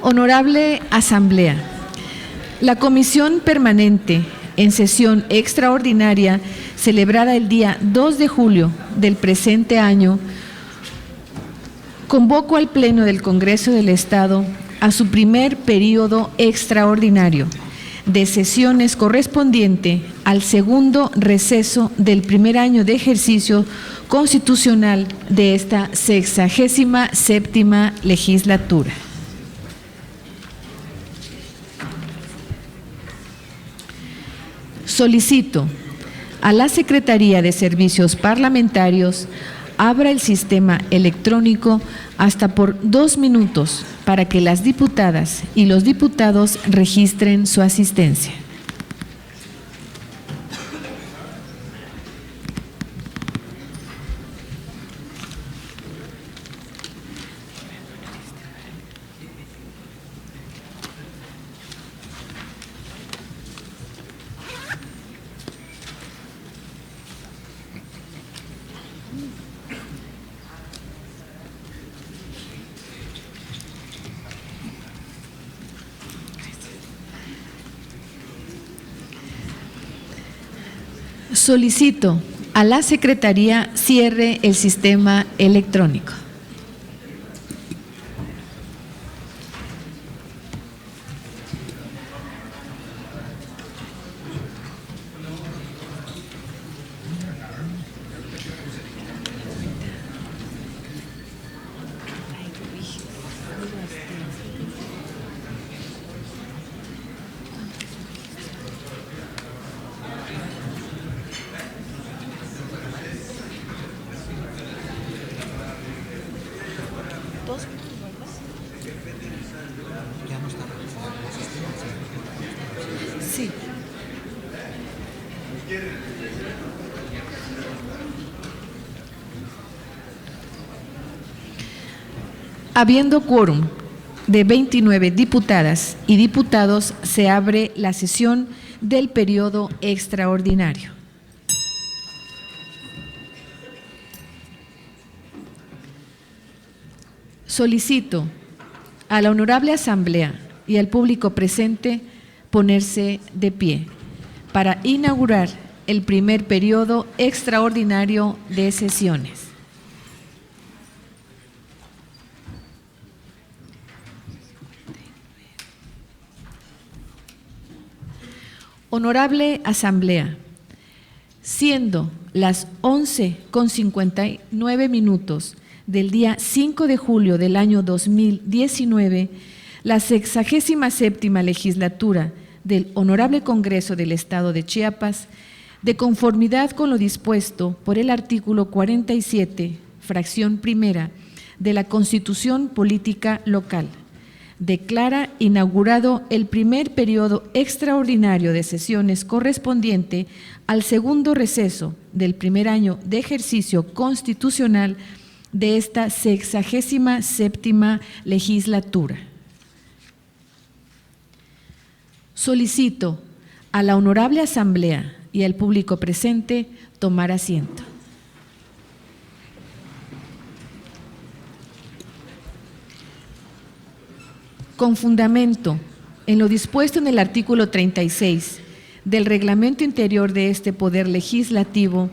Honorable Asamblea, la Comisión Permanente en sesión extraordinaria celebrada el día 2 de julio del presente año convoco al Pleno del Congreso del Estado a su primer periodo extraordinario de sesiones correspondiente al segundo receso del primer año de ejercicio constitucional de esta 67ª legislatura. Solicito a la Secretaría de Servicios Parlamentarios abra el sistema electrónico hasta por 2 minutos para que las diputadas y los diputados registren su asistencia. Solicito a la Secretaría cierre el sistema electrónico. Sí. Habiendo quórum de 29 diputadas y diputados, se abre la sesión del periodo extraordinario. Solicito a la Honorable Asamblea y al público presente ponerse de pie para inaugurar el primer periodo extraordinario de sesiones. Honorable Asamblea, siendo las 11:59 del día 5 de julio del año 2019, la 67ª legislatura del Honorable Congreso del Estado de Chiapas, de conformidad con lo dispuesto por el artículo 47, fracción primera de la Constitución Política Local, declara inaugurado el primer periodo extraordinario de sesiones correspondiente al segundo receso del primer año de ejercicio constitucional de esta 67ª legislatura. Solicito a la Honorable Asamblea y al público presente tomar asiento. Con fundamento en lo dispuesto en el artículo 36 del Reglamento Interior de este Poder Legislativo,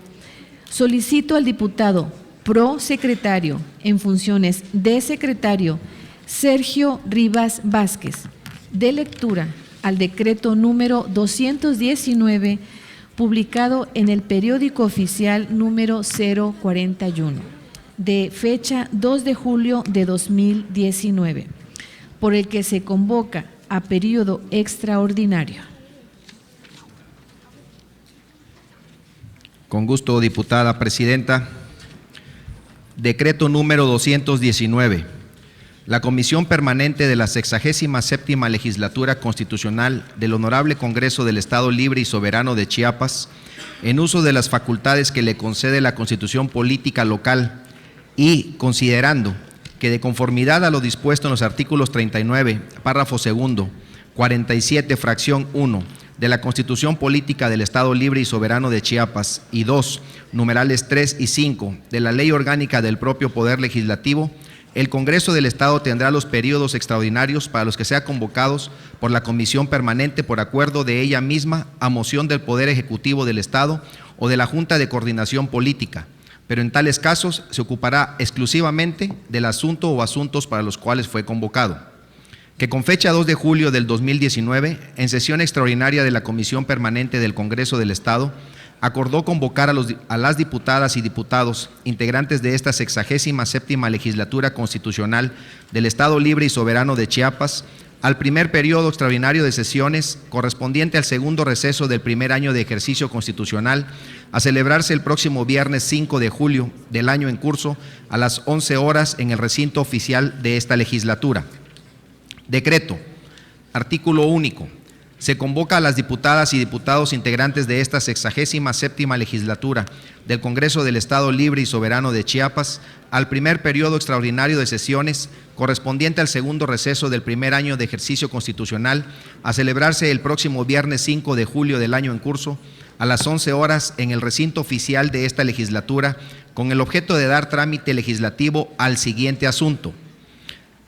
solicito al diputado prosecretario en funciones de secretario Sergio Rivas Vázquez dé lectura al decreto número 219, publicado en el periódico oficial número 041, de fecha 2 de julio de 2019, por el que se convoca a periodo extraordinario. Con gusto, diputada presidenta. Decreto número 219. La Comisión Permanente de la 67ª Legislatura Constitucional del Honorable Congreso del Estado Libre y Soberano de Chiapas, en uso de las facultades que le concede la Constitución Política Local y considerando que de conformidad a lo dispuesto en los artículos 39, párrafo segundo, 47, fracción 1 de la Constitución Política del Estado Libre y Soberano de Chiapas y 2, numerales 3 y 5 de la Ley Orgánica del propio Poder Legislativo, El Congreso del Estado tendrá los periodos extraordinarios para los que sean convocados por la Comisión Permanente por acuerdo de ella misma a moción del Poder Ejecutivo del Estado o de la Junta de Coordinación Política, pero en tales casos se ocupará exclusivamente del asunto o asuntos para los cuales fue convocado. Que con fecha 2 de julio del 2019, en sesión extraordinaria de la Comisión Permanente del Congreso del Estado, acordó convocar a las diputadas y diputados integrantes de esta 67ª Legislatura Constitucional del Estado Libre y Soberano de Chiapas al primer periodo extraordinario de sesiones correspondiente al segundo receso del primer año de ejercicio constitucional, a celebrarse el próximo viernes 5 de julio del año en curso a las 11 horas en el recinto oficial de esta legislatura. Decreto. Artículo único. Se convoca a las diputadas y diputados integrantes de esta 67ª Legislatura del Congreso del Estado Libre y Soberano de Chiapas al primer periodo extraordinario de sesiones correspondiente al segundo receso del primer año de ejercicio constitucional a celebrarse el próximo viernes 5 de julio del año en curso a las 11 horas en el recinto oficial de esta legislatura con el objeto de dar trámite legislativo al siguiente asunto.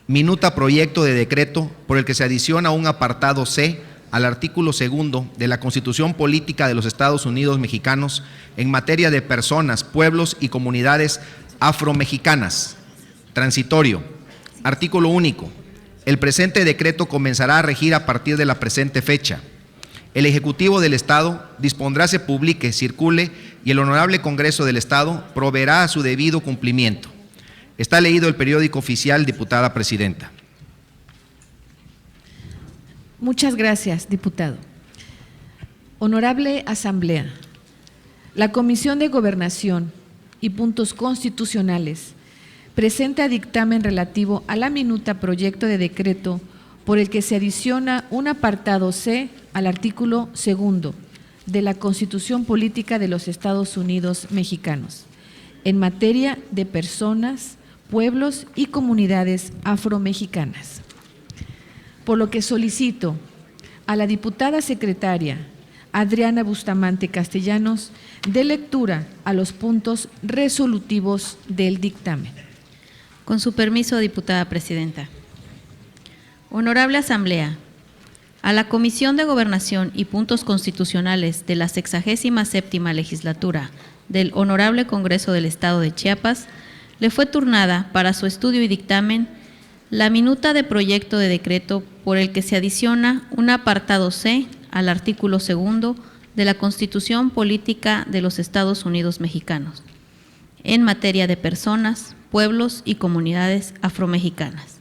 Minuta proyecto de decreto por el que se adiciona un apartado C al artículo 2 de la Constitución Política de los Estados Unidos Mexicanos en materia de personas, pueblos y comunidades afromexicanas. Transitorio. Artículo único. El presente decreto comenzará a regir a partir de la presente fecha. El Ejecutivo del Estado dispondrá se publique, circule y el Honorable Congreso del Estado proveerá a su debido cumplimiento. Está leído el periódico oficial, diputada presidenta. Muchas gracias, diputado. Honorable Asamblea, la Comisión de Gobernación y Puntos Constitucionales presenta dictamen relativo a la minuta proyecto de decreto por el que se adiciona un apartado C al artículo 2 de la Constitución Política de los Estados Unidos Mexicanos en materia de personas, pueblos y comunidades afromexicanas. Por lo que solicito a la diputada secretaria Adriana Bustamante Castellanos dé lectura a los puntos resolutivos del dictamen. Con su permiso, diputada presidenta. Honorable Asamblea, a la Comisión de Gobernación y Puntos Constitucionales de la 67ª Legislatura del Honorable Congreso del Estado de Chiapas le fue turnada para su estudio y dictamen la minuta de proyecto de decreto por el que se adiciona un apartado C al artículo 2 de la Constitución Política de los Estados Unidos Mexicanos en materia de personas, pueblos y comunidades afromexicanas,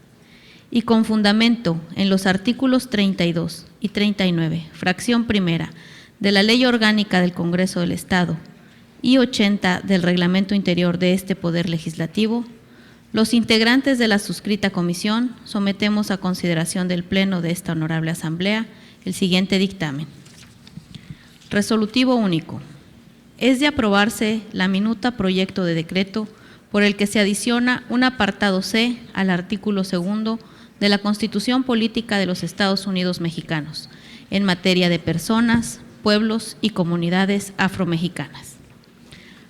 y con fundamento en los artículos 32 y 39, fracción primera, de la Ley Orgánica del Congreso del Estado y 80 del Reglamento Interior de este Poder Legislativo, los integrantes de la suscrita comisión sometemos a consideración del Pleno de esta honorable Asamblea el siguiente dictamen. Resolutivo único. Es de aprobarse la minuta proyecto de decreto por el que se adiciona un apartado C al artículo 2 de la Constitución Política de los Estados Unidos Mexicanos en materia de personas, pueblos y comunidades afromexicanas.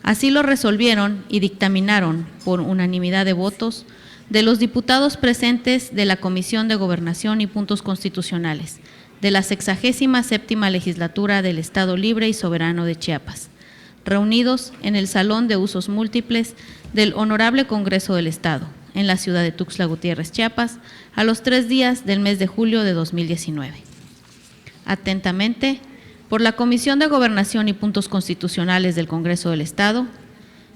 Así lo resolvieron y dictaminaron por unanimidad de votos de los diputados presentes de la Comisión de Gobernación y Puntos Constitucionales de la 67ª Legislatura del Estado Libre y Soberano de Chiapas, reunidos en el Salón de Usos Múltiples del Honorable Congreso del Estado, en la ciudad de Tuxtla Gutiérrez, Chiapas, a los 3 días del mes de julio de 2019. Atentamente, por la Comisión de Gobernación y Puntos Constitucionales del Congreso del Estado,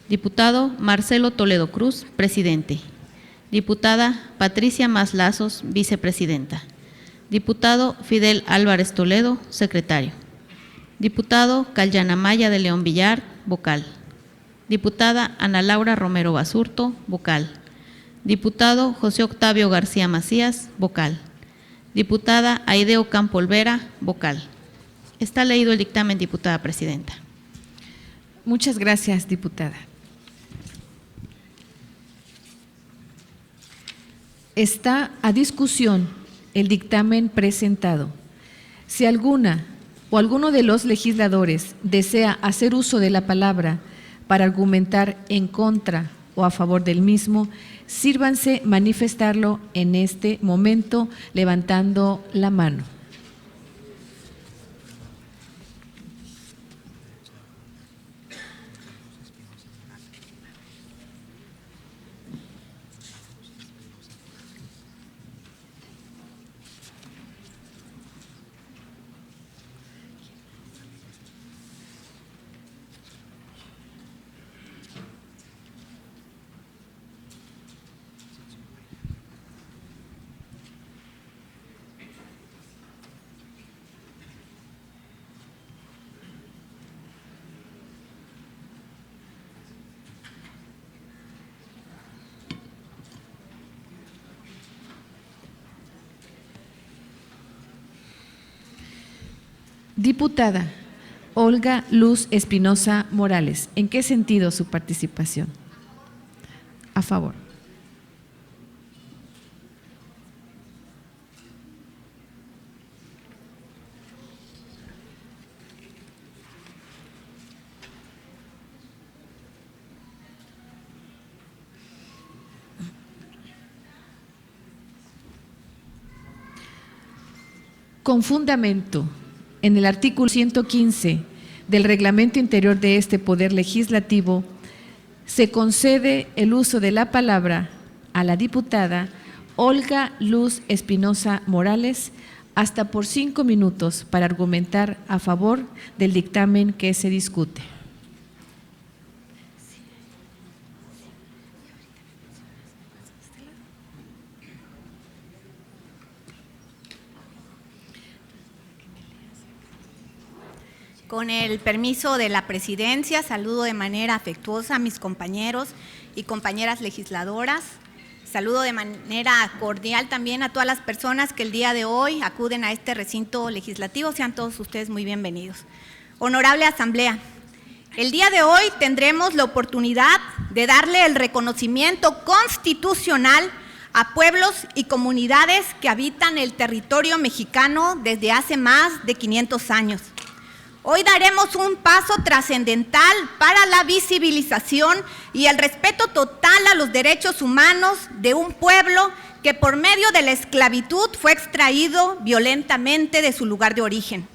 diputado Marcelo Toledo Cruz, presidente. Diputada Patricia Mas Lazos, vicepresidenta. Diputado Fidel Álvarez Toledo, secretario. Diputado Calyana Maya de León Villar, vocal. Diputada Ana Laura Romero Basurto, vocal. Diputado José Octavio García Macías, vocal. Diputada Aide Ocampo Olvera, vocal. Está leído el dictamen, diputada presidenta. Muchas gracias, diputada. Está a discusión el dictamen presentado. Si alguna o alguno de los legisladores desea hacer uso de la palabra para argumentar en contra o a favor del mismo, sírvanse manifestarlo en este momento levantando la mano. Diputada Olga Luz Espinosa Morales, ¿en qué sentido su participación? A favor. Con fundamento en el artículo 115 del Reglamento Interior de este Poder Legislativo, se concede el uso de la palabra a la diputada Olga Luz Espinosa Morales hasta por 5 minutos para argumentar a favor del dictamen que se discute. Con el permiso de la presidencia, saludo de manera afectuosa a mis compañeros y compañeras legisladoras. Saludo de manera cordial también a todas las personas que el día de hoy acuden a este recinto legislativo. Sean todos ustedes muy bienvenidos. Honorable Asamblea, el día de hoy tendremos la oportunidad de darle el reconocimiento constitucional a pueblos y comunidades que habitan el territorio mexicano desde hace más de 500 años. Hoy daremos un paso trascendental para la visibilización y el respeto total a los derechos humanos de un pueblo que por medio de la esclavitud fue extraído violentamente de su lugar de origen.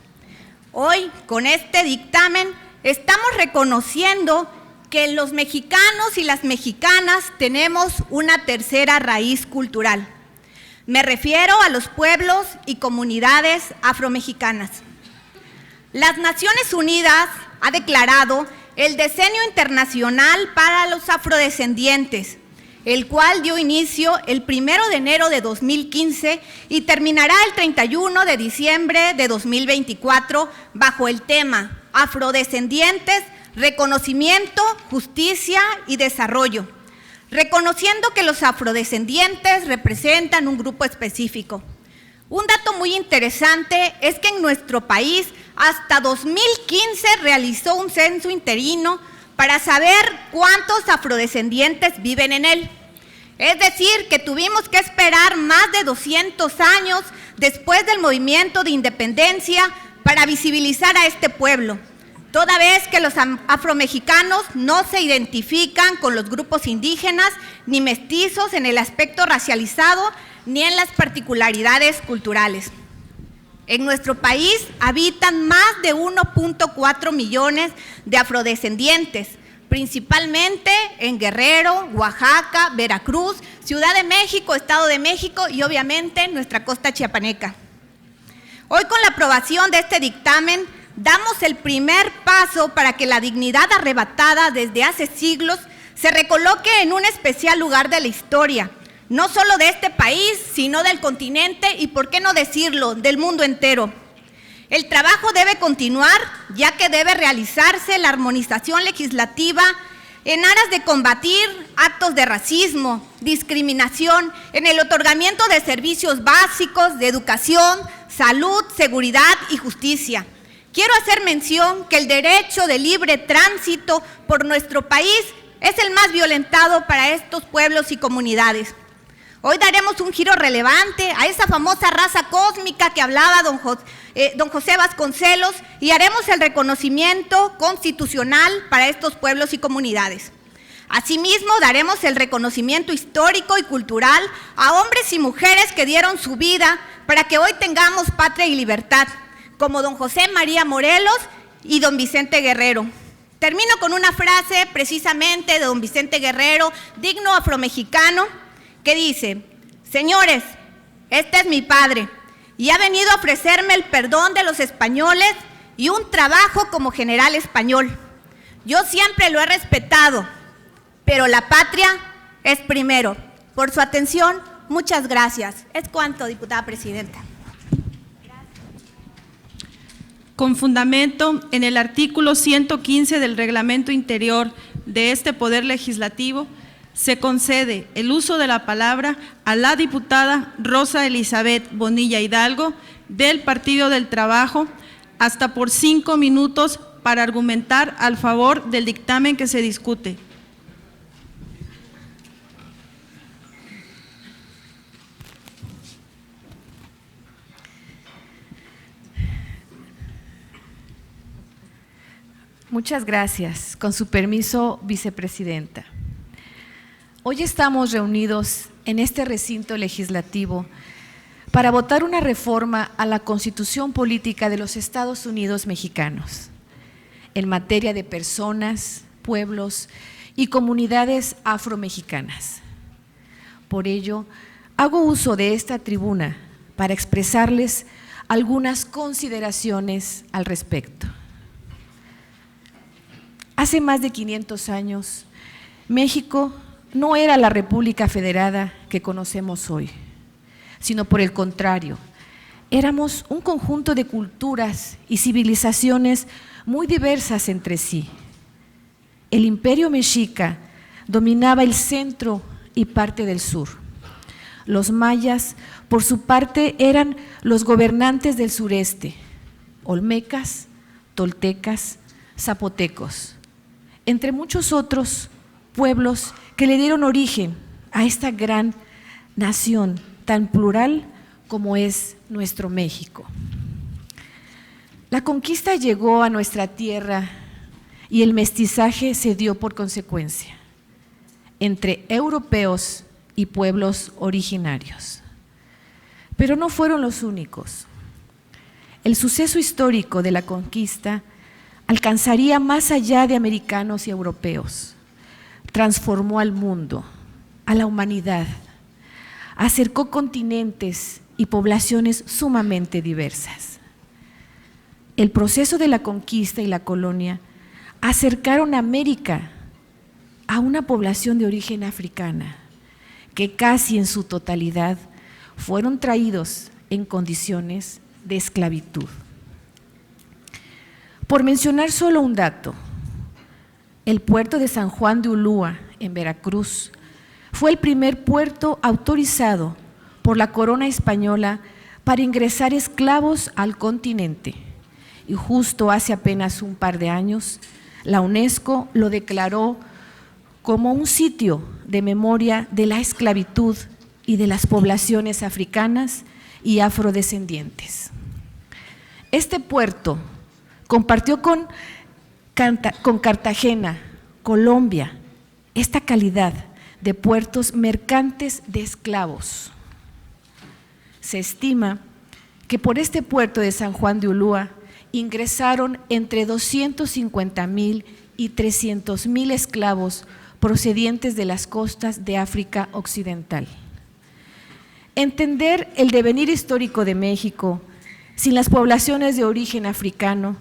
Hoy, con este dictamen, estamos reconociendo que los mexicanos y las mexicanas tenemos una tercera raíz cultural. Me refiero a los pueblos y comunidades afromexicanas. Las Naciones Unidas ha declarado el Decenio Internacional para los Afrodescendientes, el cual dio inicio el 1 de enero de 2015 y terminará el 31 de diciembre de 2024 bajo el tema Afrodescendientes, Reconocimiento, Justicia y Desarrollo, reconociendo que los afrodescendientes representan un grupo específico. Un dato muy interesante es que en nuestro país hasta 2015 realizó un censo interino para saber cuántos afrodescendientes viven en él. Es decir, que tuvimos que esperar más de 200 años después del movimiento de independencia para visibilizar a este pueblo, toda vez que los afromexicanos no se identifican con los grupos indígenas ni mestizos en el aspecto racializado ni en las particularidades culturales. En nuestro país habitan más de 1.4 millones de afrodescendientes, principalmente en Guerrero, Oaxaca, Veracruz, Ciudad de México, Estado de México y obviamente nuestra costa chiapaneca. Hoy, con la aprobación de este dictamen, damos el primer paso para que la dignidad arrebatada desde hace siglos se recoloque en un especial lugar de la historia, no solo de este país, sino del continente y, por qué no decirlo, del mundo entero. El trabajo debe continuar, ya que debe realizarse la armonización legislativa en aras de combatir actos de racismo, discriminación, en el otorgamiento de servicios básicos de educación, salud, seguridad y justicia. Quiero hacer mención que el derecho de libre tránsito por nuestro país es el más violentado para estos pueblos y comunidades. Hoy daremos un giro relevante a esa famosa raza cósmica que hablaba don José Vasconcelos y haremos el reconocimiento constitucional para estos pueblos y comunidades. Asimismo, daremos el reconocimiento histórico y cultural a hombres y mujeres que dieron su vida para que hoy tengamos patria y libertad, como don José María Morelos y don Vicente Guerrero. Termino con una frase precisamente de don Vicente Guerrero, digno afromexicano, que dice: señores, este es mi padre y ha venido a ofrecerme el perdón de los españoles y un trabajo como general español. Yo siempre lo he respetado, pero la patria es primero. Por su atención, muchas gracias. Es cuanto, diputada presidenta. Con fundamento en el artículo 115 del Reglamento Interior de este Poder Legislativo, se concede el uso de la palabra a la diputada Rosa Elizabeth Bonilla Hidalgo, del Partido del Trabajo, hasta por 5 minutos para argumentar al favor del dictamen que se discute. Muchas gracias. Con su permiso, vicepresidenta. Hoy estamos reunidos en este recinto legislativo para votar una reforma a la Constitución Política de los Estados Unidos Mexicanos en materia de personas, pueblos y comunidades afromexicanas. Por ello, hago uso de esta tribuna para expresarles algunas consideraciones al respecto. Hace más de 500 años, México no era la República Federada que conocemos hoy, sino por el contrario, éramos un conjunto de culturas y civilizaciones muy diversas entre sí. El Imperio Mexica dominaba el centro y parte del sur. Los mayas, por su parte, eran los gobernantes del sureste, olmecas, toltecas, zapotecos, entre muchos otros pueblos que le dieron origen a esta gran nación tan plural como es nuestro México. La conquista llegó a nuestra tierra y el mestizaje se dio por consecuencia entre europeos y pueblos originarios. Pero no fueron los únicos. El suceso histórico de la conquista alcanzaría más allá de americanos y europeos. Transformó al mundo, a la humanidad, acercó continentes y poblaciones sumamente diversas. El proceso de la conquista y la colonia acercaron a América a una población de origen africana, que casi en su totalidad fueron traídos en condiciones de esclavitud. Por mencionar solo un dato, el puerto de San Juan de Ulúa, en Veracruz, fue el primer puerto autorizado por la corona española para ingresar esclavos al continente. Y justo hace apenas un par de años, la UNESCO lo declaró como un sitio de memoria de la esclavitud y de las poblaciones africanas y afrodescendientes. Este puerto compartió con Cartagena, Colombia, esta calidad de puertos mercantes de esclavos. Se estima que por este puerto de San Juan de Ulúa ingresaron entre 250,000 y 300,000 esclavos procedientes de las costas de África Occidental. Entender el devenir histórico de México sin las poblaciones de origen africano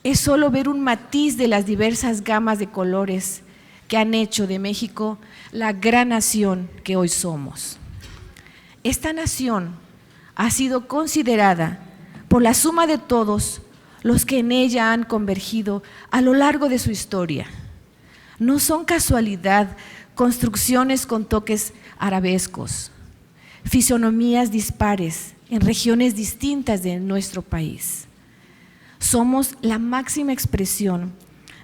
es solo ver un matiz de las diversas gamas de colores que han hecho de México la gran nación que hoy somos. Esta nación ha sido considerada por la suma de todos los que en ella han convergido a lo largo de su historia. No son casualidad construcciones con toques arabescos, fisonomías dispares en regiones distintas de nuestro país. Somos la máxima expresión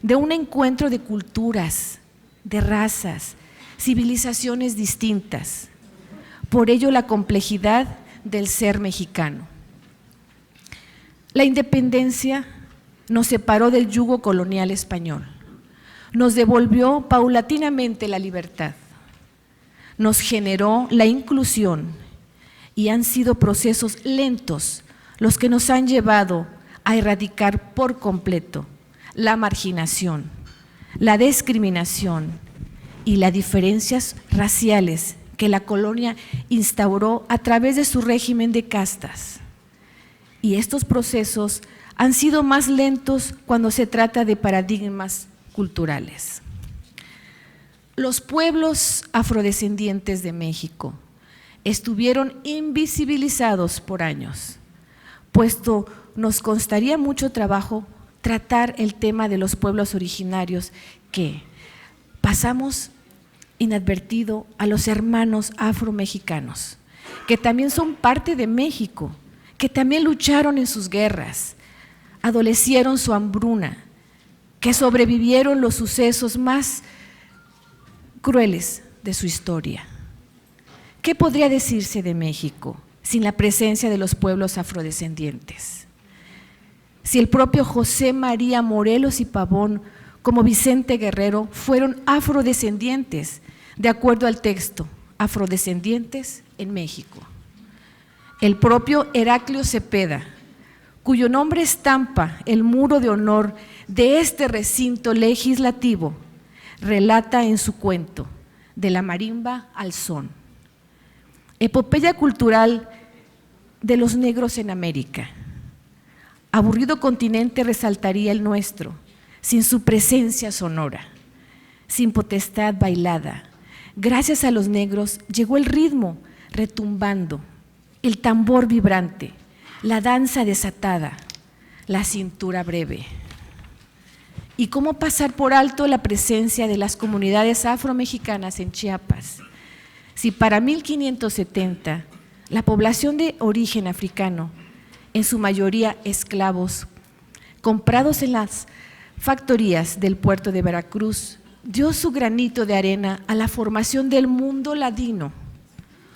de un encuentro de culturas, de razas, civilizaciones distintas. Por ello, la complejidad del ser mexicano. La independencia nos separó del yugo colonial español. nos devolvió paulatinamente la libertad, nos generó la inclusión y han sido procesos lentos los que nos han llevado a erradicar por completo la marginación, la discriminación y las diferencias raciales que la colonia instauró a través de su régimen de castas. Y estos procesos han sido más lentos cuando se trata de paradigmas culturales. Los pueblos afrodescendientes de México estuvieron invisibilizados por años, puesto nos costaría mucho trabajo tratar el tema de los pueblos originarios que pasamos inadvertido a los hermanos afromexicanos, que también son parte de México, que también lucharon en sus guerras, adolecieron su hambruna, que sobrevivieron los sucesos más crueles de su historia. ¿Qué podría decirse de México sin la presencia de los pueblos afrodescendientes? Si el propio José María Morelos y Pavón, como Vicente Guerrero, fueron afrodescendientes, de acuerdo al texto, afrodescendientes en México. El propio Heraclio Cepeda, cuyo nombre estampa el muro de honor de este recinto legislativo, relata en su cuento, De la marimba al son, epopeya cultural de los negros en América. Aburrido continente resaltaría el nuestro, sin su presencia sonora, sin potestad bailada. Gracias a los negros llegó el ritmo retumbando, el tambor vibrante, la danza desatada, la cintura breve. ¿Y cómo pasar por alto la presencia de las comunidades afromexicanas en Chiapas? Si para 1570 la población de origen africano, en su mayoría esclavos, comprados en las factorías del puerto de Veracruz, dio su granito de arena a la formación del mundo ladino.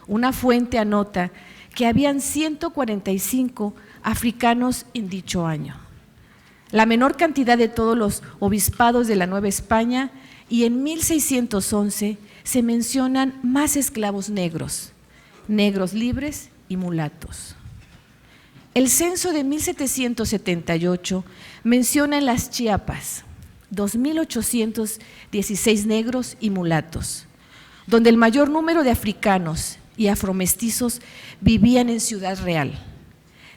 Una fuente anota que habían 145 africanos en dicho año, la menor cantidad de todos los obispados de la Nueva España, y en 1611 se mencionan más esclavos negros, negros libres y mulatos. El censo de 1778 menciona en las Chiapas 2.816 negros y mulatos, donde el mayor número de africanos y afromestizos vivían en Ciudad Real,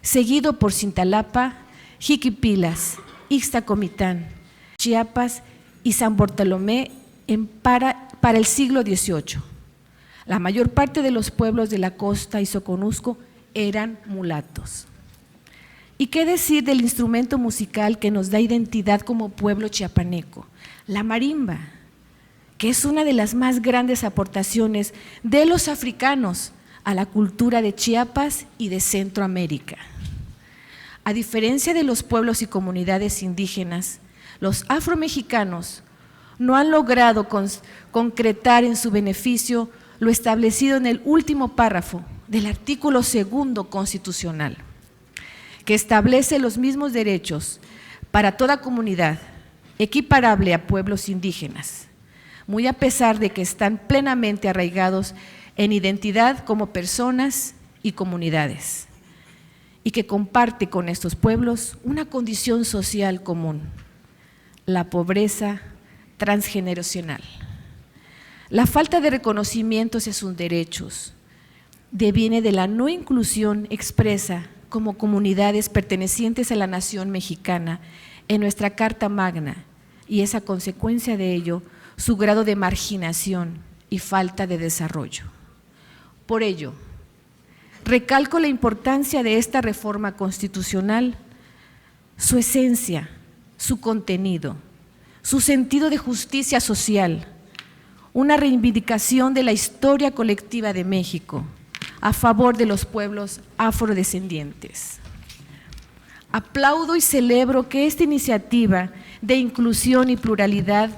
seguido por Cintalapa, Jiquipilas, Ixtacomitán, Chiapas y San Bartolomé para el siglo XVIII. La mayor parte de los pueblos de la costa y Soconusco eran mulatos. ¿Y qué decir del instrumento musical que nos da identidad como pueblo chiapaneco? La marimba, que es una de las más grandes aportaciones de los africanos a la cultura de Chiapas y de Centroamérica. A diferencia de los pueblos y comunidades indígenas, los afromexicanos no han logrado concretar en su beneficio lo establecido en el último párrafo del artículo 2 constitucional, que establece los mismos derechos para toda comunidad, equiparable a pueblos indígenas, muy a pesar de que están plenamente arraigados en identidad como personas y comunidades, y que comparte con estos pueblos una condición social común, la pobreza transgeneracional. La falta de reconocimiento hacia sus derechos deviene de la no inclusión expresa como comunidades pertenecientes a la nación mexicana en nuestra Carta Magna, y es a consecuencia de ello su grado de marginación y falta de desarrollo. Por ello, recalco la importancia de esta reforma constitucional, su esencia, su contenido, su sentido de justicia social, una reivindicación de la historia colectiva de México a favor de los pueblos afrodescendientes. Aplaudo y celebro que esta iniciativa de inclusión y pluralidad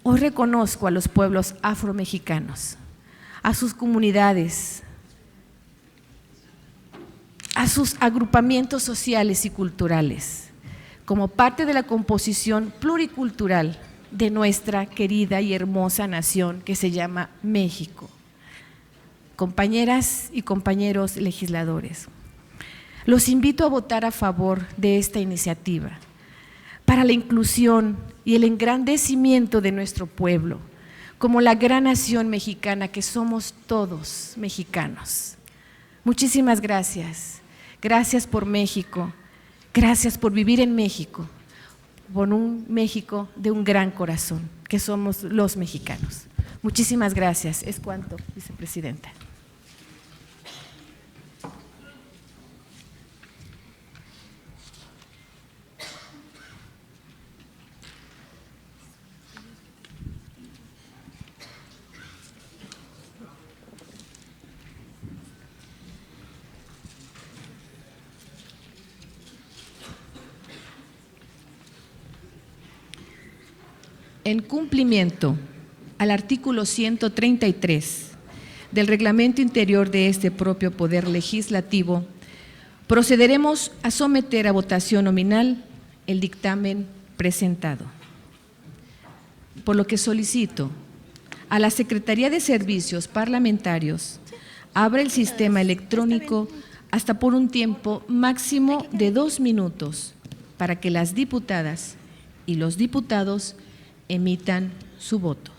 hoy reconozco a los pueblos afromexicanos, a sus comunidades, a sus agrupamientos sociales y culturales, como parte de la composición pluricultural de nuestra querida y hermosa nación que se llama México. Compañeras y compañeros legisladores, los invito a votar a favor de esta iniciativa para la inclusión y el engrandecimiento de nuestro pueblo, como la gran nación mexicana que somos todos mexicanos. Muchísimas gracias. Gracias por México. Gracias por vivir en México, por un México de un gran corazón, que somos los mexicanos. Muchísimas gracias. Es cuanto, vicepresidenta. En cumplimiento al artículo 133 del Reglamento Interior de este propio Poder Legislativo, procederemos a someter a votación nominal el dictamen presentado. Por lo que solicito a la Secretaría de Servicios Parlamentarios abra el sistema electrónico hasta por un tiempo máximo de 2 minutos para que las diputadas y los diputados emitan su voto.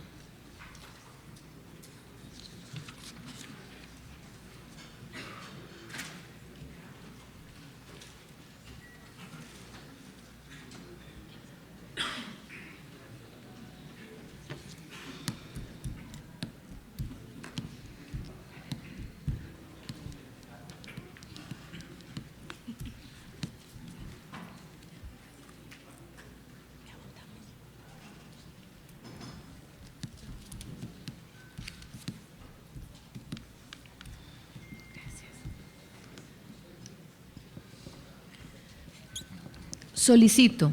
Solicito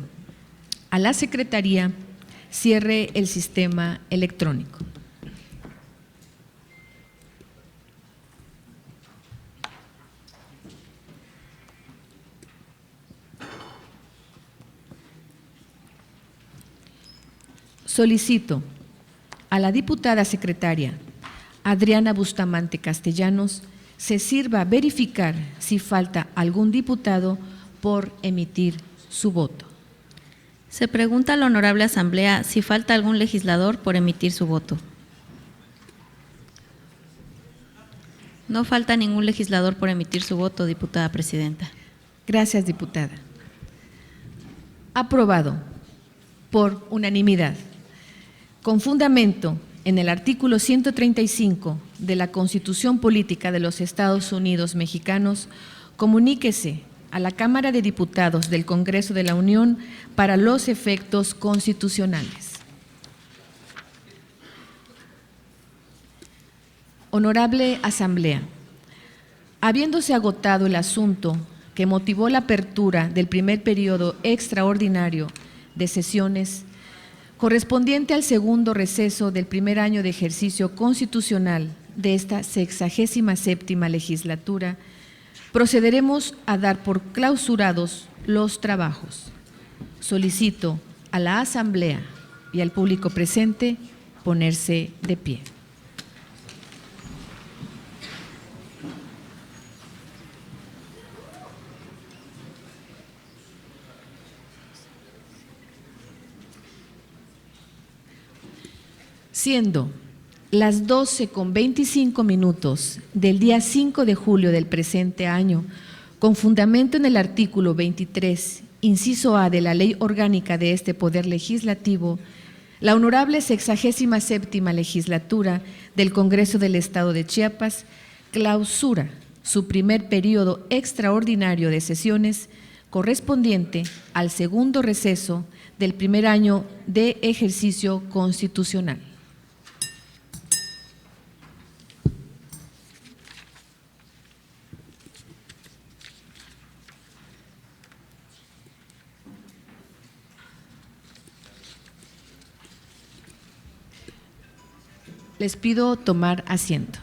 a la Secretaría cierre el sistema electrónico. Solicito a la diputada secretaria Adriana Bustamante Castellanos se sirva verificar si falta algún diputado por emitir su voto. Se pregunta a la honorable Asamblea si falta algún legislador por emitir su voto. No falta ningún legislador por emitir su voto, diputada presidenta. Gracias, diputada. Aprobado por unanimidad. Con fundamento en el artículo 135 de la Constitución Política de los Estados Unidos Mexicanos, comuníquese a la Cámara de Diputados del Congreso de la Unión para los efectos constitucionales. Honorable Asamblea, habiéndose agotado el asunto que motivó la apertura del primer periodo extraordinario de sesiones, correspondiente al segundo receso del primer año de ejercicio constitucional de esta 67ª legislatura, procederemos a dar por clausurados los trabajos. Solicito a la Asamblea y al público presente ponerse de pie. Siendo las 12:25 del día 5 de julio del presente año, con fundamento en el artículo 23, inciso A de la Ley Orgánica de este Poder Legislativo, la honorable 67ª legislatura del Congreso del Estado de Chiapas clausura su primer periodo extraordinario de sesiones correspondiente al segundo receso del primer año de ejercicio constitucional. Les pido tomar asiento.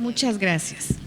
Muchas gracias.